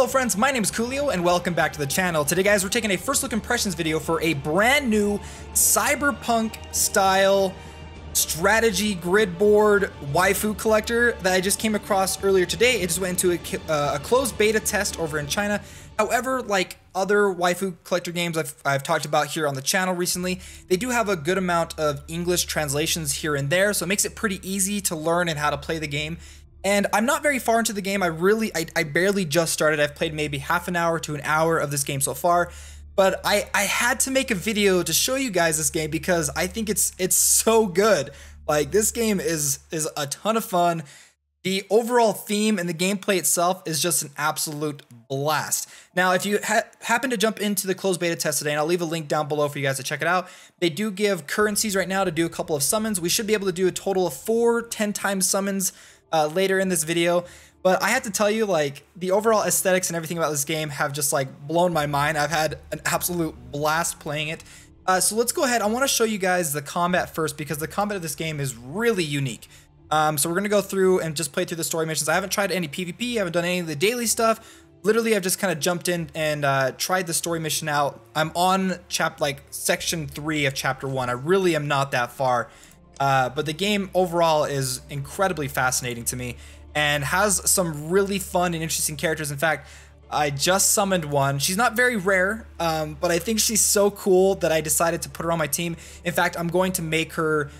Hello friends, my name is Koolio and welcome back to the channel. Today guys, we're taking a first look impressions video for a brand new Cyberpunk style strategy grid board waifu collector that I just came across earlier today. It just went into a closed beta test over in China. However, like other waifu collector games I've talked about here on the channel recently, they do have a good amount of English translations here and there, so it makes it pretty easy to learn and how to play the game. And I'm not very far into the game. I barely just started. I've played maybe half an hour to an hour of this game so far. But I had to make a video to show you guys this game because I think it's so good. Like, this game is a ton of fun. The overall theme and the gameplay itself is just an absolute blast. Now, if you happen to jump into the closed beta test today, and I'll leave a link down below for you guys to check it out, they do give currencies right now to do a couple of summons. We should be able to do a total of 4 10-time summons later in this video. But I have to tell you, like, the overall aesthetics and everything about this game have just like blown my mind. I've had an absolute blast playing it. So let's go ahead. I want to show you guys the combat first because the combat of this game is really unique. So we're gonna go through and just play through the story missions. I haven't tried any PvP, I haven't done any of the daily stuff. Literally, I've just kind of jumped in and tried the story mission out. I'm on section 3 of chapter 1. I really am not that far. But the game overall is incredibly fascinating to me and has some really fun and interesting characters. In fact, I just summoned one. She's not very rare, but I think she's so cool that I decided to put her on my team. In fact, I'm going to make her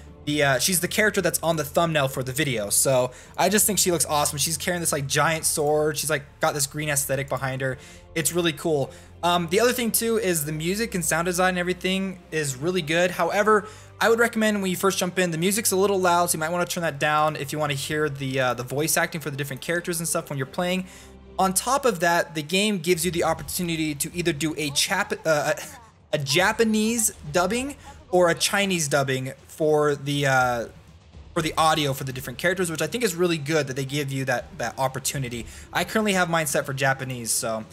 she's the character that's on the thumbnail for the video. So I just think she looks awesome. She's carrying this like giant sword. She's like got this green aesthetic behind her. It's really cool. The other thing too is the music and sound design and everything is really good. However, I would recommend when you first jump in, the music's a little loud, so you might want to turn that down if you want to hear the voice acting for the different characters and stuff when you're playing. On top of that, the game gives you the opportunity to either do a Japanese dubbing or a Chinese dubbing for the audio for the different characters, which I think is really good that they give you that opportunity. I currently have mine set for Japanese. So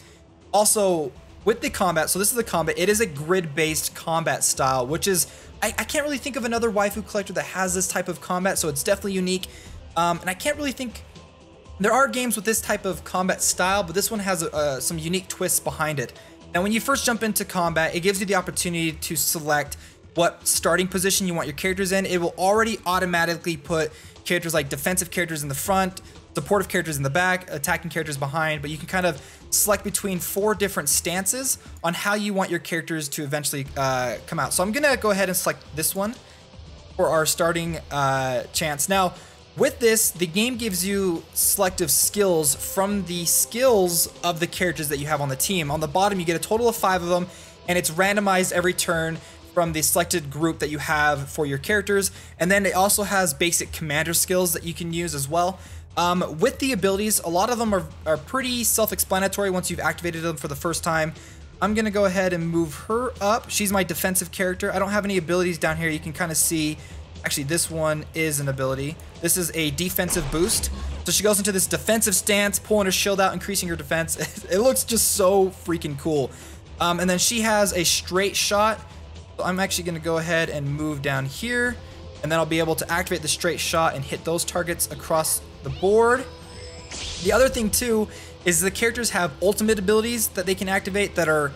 also with the combat, so this is the combat, it is a grid-based combat style, which is, I can't really think of another waifu collector that has this type of combat, so it's definitely unique. And I can't really think, there are games with this type of combat style, but this one has some unique twists behind it. Now, when you first jump into combat, it gives you the opportunity to select what starting position you want your characters in. It will already automatically put characters like defensive characters in the front, supportive characters in the back, attacking characters behind, but you can kind of select between 4 different stances on how you want your characters to eventually come out. So I'm gonna go ahead and select this one for our starting chance. Now, with this, the game gives you selective skills from the skills of the characters that you have on the team. On the bottom, you get a total of 5 of them, and it's randomized every turn from the selected group that you have for your characters. And then it also has basic commander skills that you can use as well. With the abilities, a lot of them are pretty self-explanatory once you've activated them for the first time. I'm gonna go ahead and move her up. She's my defensive character. I don't have any abilities down here. You can kind of see, actually this one is an ability. This is a defensive boost. So she goes into this defensive stance, pulling her shield out, increasing her defense. It looks just so freaking cool. And then she has a straight shot. So I'm actually gonna go ahead and move down here, and then I'll be able to activate the straight shot and hit those targets across the board. The other thing too is the characters have ultimate abilities that they can activate that are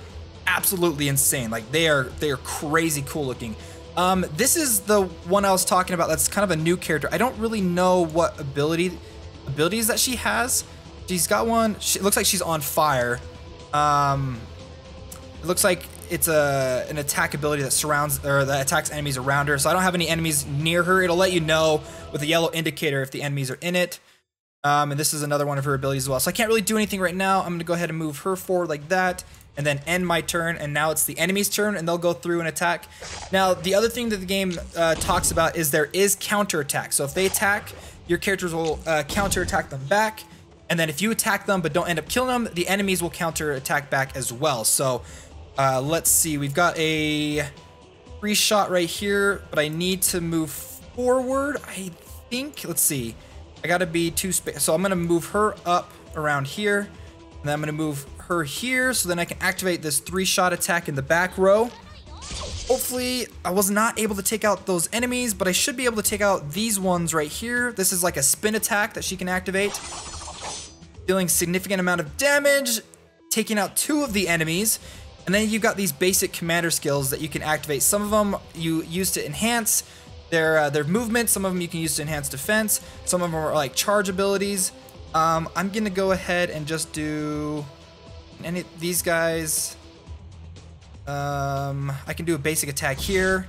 absolutely insane. Like they are crazy cool looking. This is the one I was talking about. That's kind of a new character. I don't really know what abilities that she has. She's got one. It looks like she's on fire. It looks like it's an attack ability that surrounds or that attacks enemies around her. So I don't have any enemies near her. It'll let you know with a yellow indicator if the enemies are in it. And this is another one of her abilities as well. So I can't really do anything right now. I'm gonna go ahead and move her forward like that and then end my turn. And now it's the enemy's turn and they'll go through and attack. Now, the other thing that the game talks about is there is counterattack. So if they attack, your characters will counterattack them back. And then if you attack them but don't end up killing them, the enemies will counterattack back as well. So let's see, we've got a free shot right here, but I need to move forward, I think. Let's see, I gotta be so I'm gonna move her up around here, and then I'm gonna move her here, so then I can activate this 3-shot attack in the back row. Hopefully, I was not able to take out those enemies, but I should be able to take out these ones right here. This is like a spin attack that she can activate, dealing significant amount of damage. taking out 2 of the enemies. And then you've got these basic commander skills that you can activate. Some of them you use to enhance their movement. Some of them you can use to enhance defense. Some of them are like charge abilities. I'm gonna go ahead and just do any of these guys. I can do a basic attack here.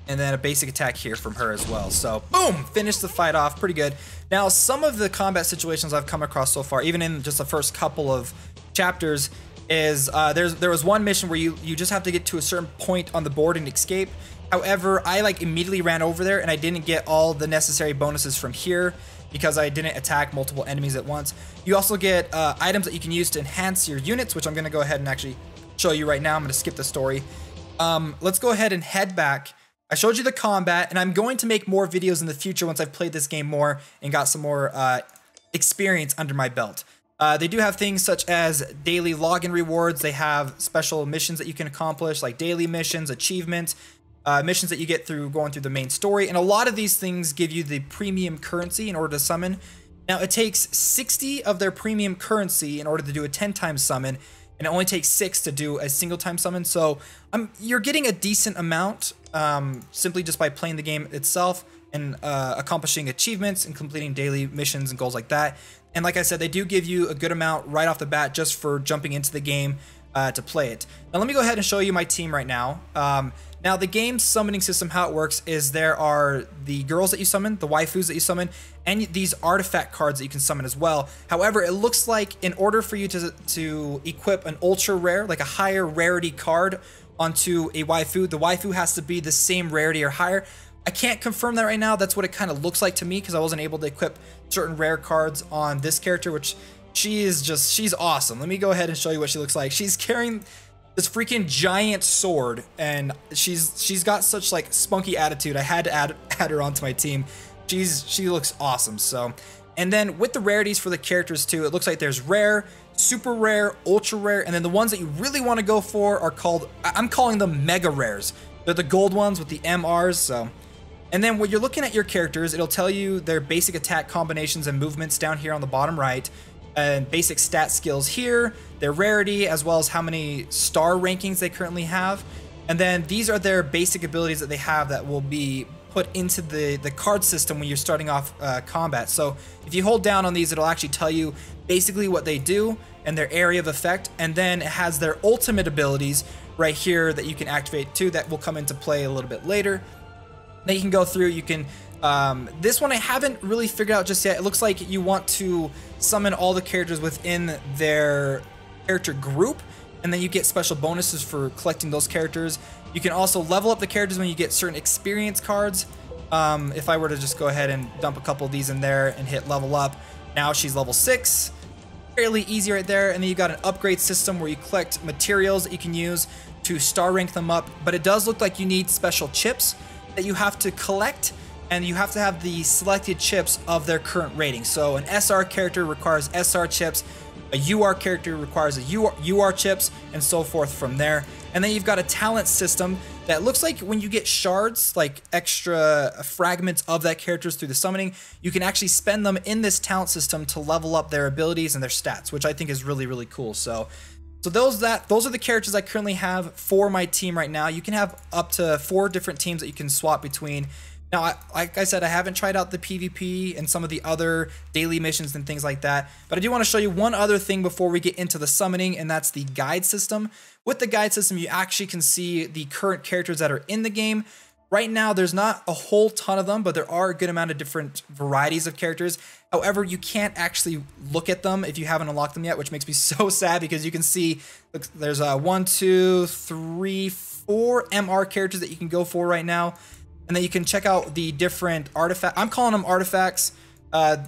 And then a basic attack here from her as well. So, boom! Finish the fight off. Pretty good. Now, some of the combat situations I've come across so far, even in just the first couple of chapters, is there was one mission where you just have to get to a certain point on the board and escape. However, I like immediately ran over there and I didn't get all the necessary bonuses from here because I didn't attack multiple enemies at once. You also get items that you can use to enhance your units, which I'm going to go ahead and actually show you right now. I'm going to skip the story. Let's go ahead and head back. I showed you the combat, and I'm going to make more videos in the future once I've played this game more and got some more experience under my belt. They do have things such as daily login rewards. They have special missions that you can accomplish, like daily missions, achievements, missions that you get through going through the main story. And a lot of these things give you the premium currency in order to summon. Now, it takes 60 of their premium currency in order to do a 10-time summon, and it only takes 6 to do a single-time summon. So you're getting a decent amount simply just by playing the game itself and accomplishing achievements and completing daily missions and goals like that. And like I said, they do give you a good amount right off the bat just for jumping into the game to play it. Now let me go ahead and show you my team right now. Now the game's summoning system, how it works is there are the girls that you summon, the waifus that you summon, and these artifact cards that you can summon as well. However, it looks like in order for you to equip an ultra rare, like a higher rarity card onto a waifu, the waifu has to be the same rarity or higher. I can't confirm that right now. That's what it kind of looks like to me because I wasn't able to equip certain rare cards on this character, which she's awesome. Let me go ahead and show you what she looks like. She's carrying this freaking giant sword, and she's got such like spunky attitude. I had to add her onto my team. She looks awesome. So, and then with the rarities for the characters too, it looks like there's rare, super rare, ultra rare, and then the ones that you really want to go for are called, I'm calling them mega rares. They're the gold ones with the MRs. So, and then when you're looking at your characters, it'll tell you their basic attack combinations and movements down here on the bottom right, and basic stat skills here, their rarity, as well as how many star rankings they currently have. And then these are their basic abilities that they have that will be put into the card system when you're starting off combat. So if you hold down on these, it'll actually tell you basically what they do and their area of effect. And then it has their ultimate abilities right here that you can activate too, that will come into play a little bit later. Then you can go through, you can, this one I haven't really figured out just yet. It looks like you want to summon all the characters within their character group, and then you get special bonuses for collecting those characters. You can also level up the characters when you get certain experience cards. If I were to just go ahead and dump a couple of these in there and hit level up, now she's level 6. Fairly easy right there. And then you've got an upgrade system where you collect materials that you can use to star rank them up, but it does look like you need special chips that you have to collect, and you have to have the selected chips of their current rating. So an SR character requires SR chips, a UR character requires a UR chips, and so forth from there. And then you've got a talent system that looks like when you get shards, like extra fragments of that characters through the summoning, you can actually spend them in this talent system to level up their abilities and their stats, which I think is really, really cool. So those are the characters I currently have for my team right now. You can have up to 4 different teams that you can swap between. Now, like I said, I haven't tried out the PvP and some of the other daily missions and things like that, but I do want to show you one other thing before we get into the summoning, and that's the guide system. With the guide system, you actually can see the current characters that are in the game. Right now, there's not a whole ton of them, but there are a good amount of different varieties of characters. However, you can't actually look at them if you haven't unlocked them yet, which makes me so sad because you can see there's 1, 2, 3, 4 MR characters that you can go for right now. And then you can check out the different artifacts. I'm calling them artifacts. I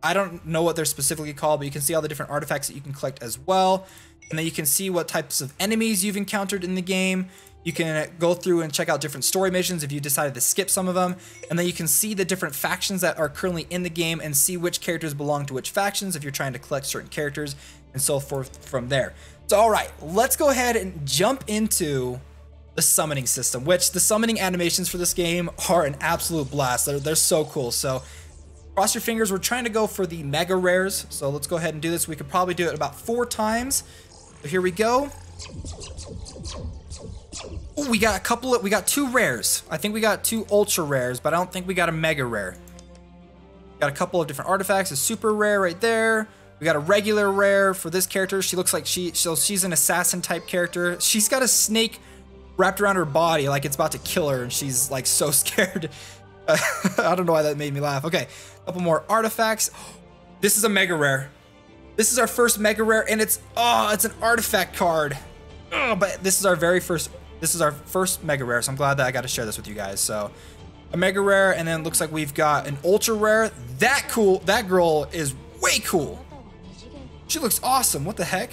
don't know what they're specifically called, but you can see all the different artifacts that you can collect as well. And then you can see what types of enemies you've encountered in the game. You can go through and check out different story missions if you decided to skip some of them. And then you can see the different factions that are currently in the game and see which characters belong to which factions if you're trying to collect certain characters and so forth from there. So, all right, let's go ahead and jump into the summoning system, which the summoning animations for this game are an absolute blast. They're so cool. So Cross your fingers. We're trying to go for the mega rares. So let's go ahead and do this. We could probably do it about 4 times. So here we go. Ooh, we got 2 rares. I think we got 2 ultra rares, but I don't think we got a mega rare. Got a couple of different artifacts. A super rare right there. We got a regular rare for this character. She looks like she's an assassin type character. She's got a snake wrapped around her body like it's about to kill her, and she's like so scared. I don't know why that made me laugh. Okay, a couple more artifacts. This is a mega rare. This is our first mega rare, and it's an artifact card. But this is our first mega rare, so I'm glad that I got to share this with you guys. So a mega rare, and then it looks like we've got an ultra rare. That girl is way cool. She looks awesome. What the heck?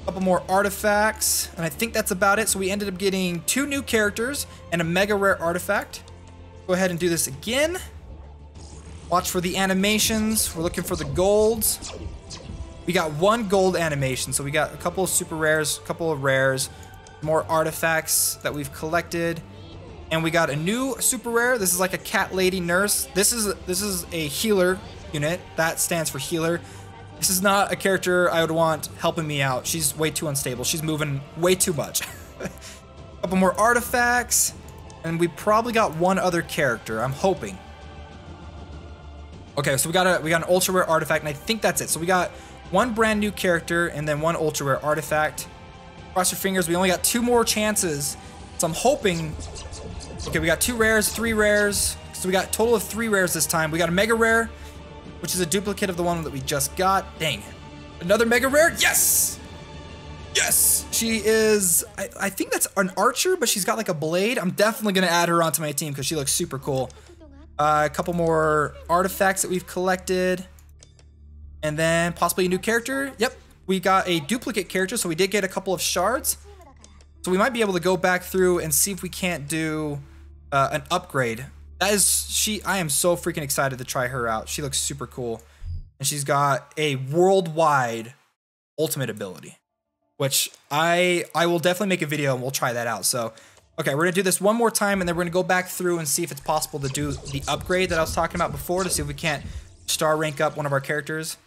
A couple more artifacts, and I think that's about it. So we ended up getting 2 new characters and a mega rare artifact. Go ahead and do this again. Watch for the animations. We're looking for the golds. We got 1 gold animation, so we got a couple of super rares, a couple of rares, more artifacts that we've collected, and we got a new super rare. This is like a cat lady nurse. This is a healer unit. That stands for healer. This is not a character I would want helping me out. She's way too unstable. She's moving way too much. A couple more artifacts, and we probably got 1 other character, I'm hoping. Okay, so we got an ultra rare artifact, and I think that's it. So we got 1 brand new character and then 1 ultra rare artifact. Cross your fingers. We only got 2 more chances, so I'm hoping. Okay, we got 2 rares, 3 rares. So we got a total of 3 rares this time. We got a mega rare, which is a duplicate of the one that we just got. Dang. Another mega rare. Yes! Yes! She is, I think that's an archer, but she's got like a blade. I'm definitely going to add her onto my team because she looks super cool. A couple more artifacts that we've collected. And then possibly a new character. Yep. We got a duplicate character, so we did get a couple of shards. So we might be able to go back through and see if we can't do an upgrade. I am so freaking excited to try her out. She looks super cool. And she's got a worldwide ultimate ability, which I will definitely make a video and we'll try that out. So, okay, we're gonna do this one more time and then we're gonna go back through and see if it's possible to do the upgrade that I was talking about before to see if we can't star rank up one of our characters.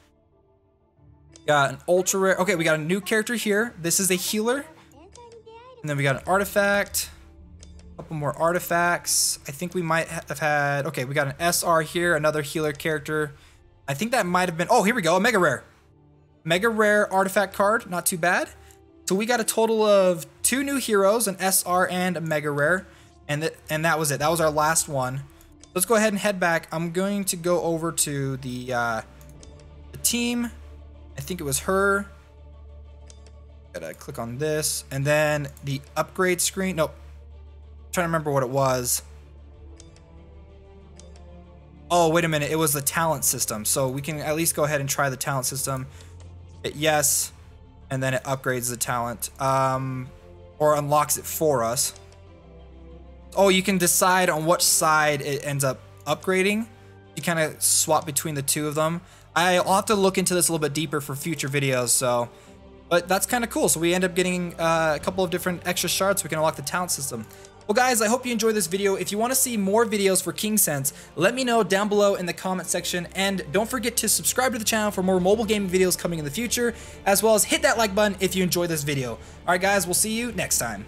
Got an ultra rare. Okay, we got a new character here. This is a healer. And then we got an artifact. A couple more artifacts. I think we might have had, okay, we got an SR here, another healer character. I think that might have been, oh, here we go, a mega rare. Mega rare artifact card, not too bad. So we got a total of 2 new heroes, an SR and a mega rare. And that was it. That was our last one. Let's go ahead and head back. I'm going to go over to the team. I think it was her. Gotta click on this. And then the upgrade screen. Nope. Trying to remember what it was. Oh, wait a minute. It was the talent system. So we can at least go ahead and try the talent system. Hit yes. And then it upgrades the talent. Or unlocks it for us. Oh, you can decide on which side it ends up upgrading. You kind of swap between the 2 of them. I'll have to look into this a little bit deeper for future videos, so. But that's kind of cool. So we end up getting a couple of different extra shards so we can unlock the talent system. Well, guys, I hope you enjoyed this video. If you want to see more videos for Kingsense, let me know down below in the comment section. And don't forget to subscribe to the channel for more mobile gaming videos coming in the future, as well as hit that like button if you enjoyed this video. All right, guys, we'll see you next time.